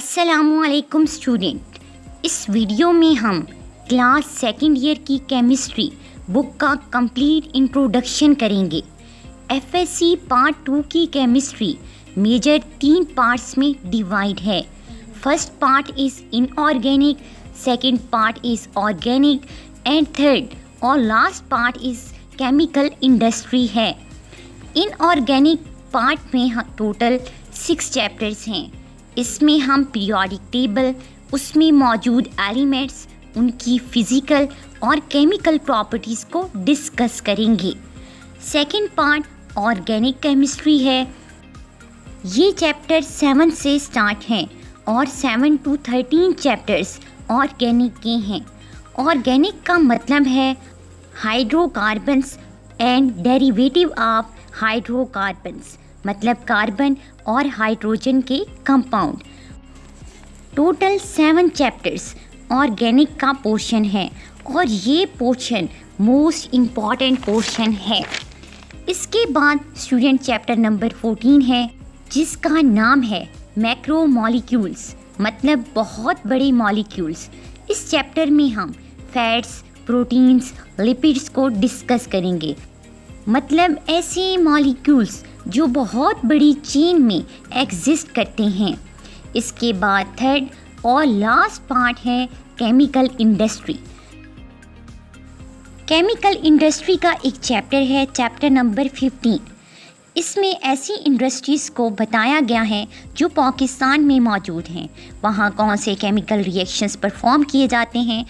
अस्सलामुअलैकुम स्टूडेंट। इस वीडियो में हम क्लास सेकंड ईयर की केमिस्ट्री बुक का कंप्लीट इंट्रोडक्शन करेंगे। एफएससी पार्ट 2 की केमिस्ट्री मेजर 3 पार्ट्स में डिवाइड है। First part is inorganic, second part is organic and third और last part is chemical industry है। इनऑर्गेनिक पार्ट में टोटल 6 चैप्टर्स हैं। इसमें हम पीरियोडिक टेबल, उसमें मौजूद एलिमेंट्स, उनकी फिज़िकल और केमिकल प्रॉपर्टीज़ को डिस्कस करेंगे। सेकंड पार्ट ऑर्गेनिक केमिस्ट्री है। ये चैप्टर 7 से स्टार्ट हैं और 7 to 13 चैप्टर्स ऑर्गेनिक के हैं। ऑर्गेनिक का मतलब है hydrocarbons and derivative of hydrocarbons, मतलब कार्बन और हाइड्रोजन के कंपाउंड। टोटल 7 चैप्टर्स ऑर्गेनिक का पोर्शन है और ये पोर्शन मोस्ट इम्पॉर्टेंट पोर्शन है। इसके बाद स्टूडेंट चैप्टर नंबर 14 है जिसका नाम है मैक्रो मॉलिक्यूल्स, मतलब बहुत बड़े मॉलिक्यूल्स। इस चैप्टर में हम फैट्स, प्रोटीन्स, लिपिड्स को डिस्कस करेंगे, मतलब ऐसे मॉलिक्यूल्स जो बहुत बड़ी चेन में एग्जिस्ट करते हैं। इसके बाद थर्ड और लास्ट पार्ट है केमिकल इंडस्ट्री। केमिकल इंडस्ट्री का एक चैप्टर है, चैप्टर नंबर 15। इसमें ऐसी इंडस्ट्रीज़ को बताया गया है जो पाकिस्तान में मौजूद हैं। वहाँ कौन से केमिकल रिएक्शंस परफॉर्म किए जाते हैं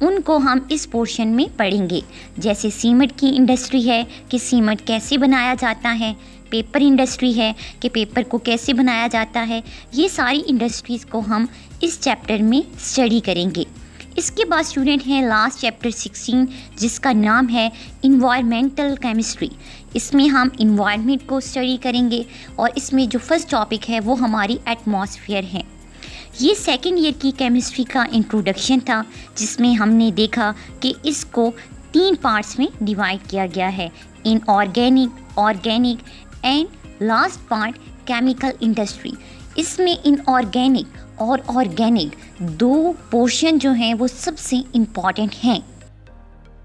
उनको हम इस पोर्शन में पढ़ेंगे। जैसे सीमेंट की इंडस्ट्री है कि सीमेंट कैसे बनाया जाता है, पेपर इंडस्ट्री है कि पेपर को कैसे बनाया जाता है। ये सारी इंडस्ट्रीज़ को हम इस चैप्टर में स्टडी करेंगे। इसके बाद स्टूडेंट हैं लास्ट चैप्टर 16 जिसका नाम है इन्वायरमेंटल केमिस्ट्री। इसमें हम इन्वायरमेंट को स्टडी करेंगे और इसमें जो फर्स्ट टॉपिक है वो हमारी एटमॉस्फेयर है। ये सेकेंड ईयर की केमिस्ट्री का इंट्रोडक्शन था जिसमें हमने देखा कि इसको 3 पार्ट्स में डिवाइड किया गया है, inorganic, organic and last part chemical industry. इसमें इनऑर्गेनिक और ऑर्गेनिक 2 पोर्शन जो हैं वो सबसे इम्पॉर्टेंट हैं।